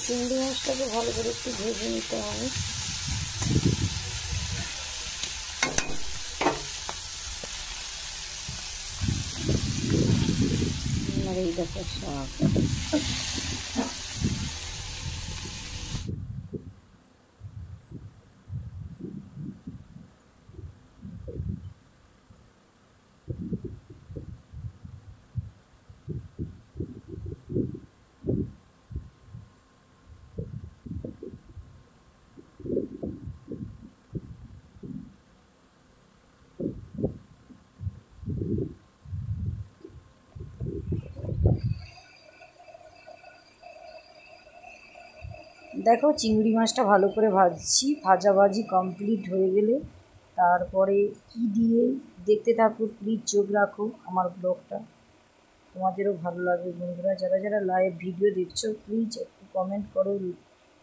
চিংড়ি মাছটাকে ভালো করে একটু ভেজে নিতে হবে। আর এই দেখো শাক, দেখো চিংড়ি মাছটা ভালো করে ভাজছি। ভাজাভাজি কমপ্লিট হয়ে গেলে তারপরে কি দিয়ে দেখতে থাকো, প্লিজ চোখ রাখো আমার ব্লগটা, তোমাদেরও ভালো লাগবে। বন্ধুরা যারা যারা লাইভ ভিডিও দেখছো প্লিজ একটু কমেন্ট করো,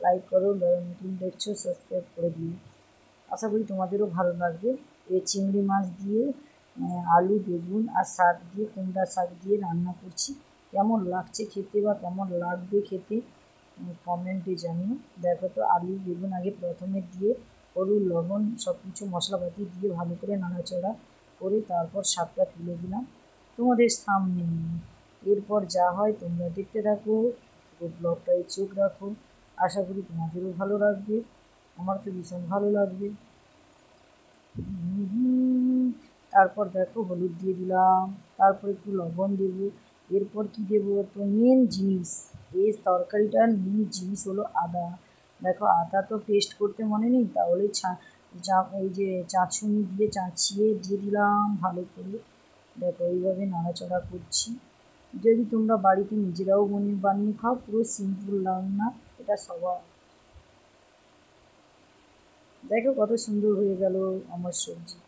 লাইক করো, নতুন দেখছো সাবস্ক্রাইব করে দিও। আশা করি তোমাদেরও ভালো লাগবে। এই চিংড়ি মাছ দিয়ে আলু বেগুন আর শাক দিয়ে, কুমড়া শাক দিয়ে রান্না করছি। কেমন লাগছে খেতে বা কেমন লাগবে খেতে কমেন্টে জানিও। দেখো তো আলু বেগুন আগে প্রথমে দিয়ে হলুদ লবণ সব কিছু মশলাপাতি দিয়ে ভালো করে নাড়াচাড়া করে তারপর শাকটা তুলে দিলাম তোমাদের সামনে। এরপর যা হয় তোমরা দেখতে থাকো, ব্লগটায় চোখ রাখো। আশা করি তোমাদেরও ভালো লাগবে, আমার তো ভীষণ ভালো লাগবে। তারপর দেখো হলুদ দিয়ে দিলাম, তারপর একটু লবণ দেবো। এরপর কি দেবো, তো মেন জিনিস এই তরকারিটার মেন জিনিস হলো আদা। দেখো আদা তো পেস্ট করতে মনে নেই, তাহলে এই যে চাঁচুনি দিয়ে চাঁচিয়ে দিয়ে দিলাম ভালো করে। দেখো এইভাবে নাড়াচাড়া করছি। যদি তোমরা বাড়িতে নিজেরাও বানিয়ে খাও, পুরো সিম্পল রান্না এটা সবার। দেখো কত সুন্দর হয়ে গেল আমার সবজিটা।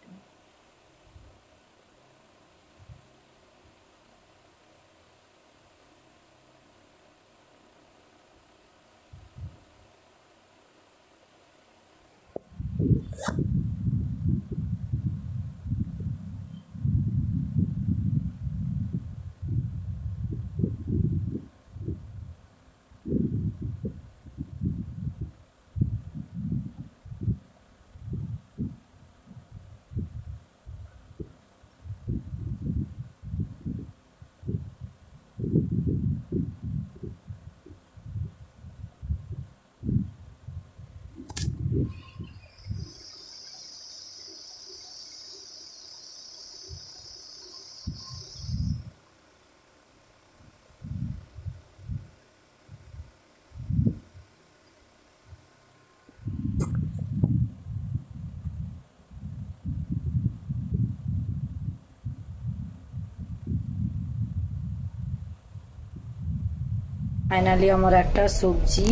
ফাইনালি আমার একটা সবজি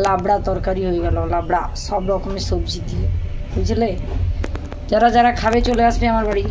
লাবড়া তরকারি হয়ে গেল, লাবড়া সব রকমের সবজি দিয়ে, বুঝলে। যারা যারা খাবে চলে আসবে আমার বাড়ি।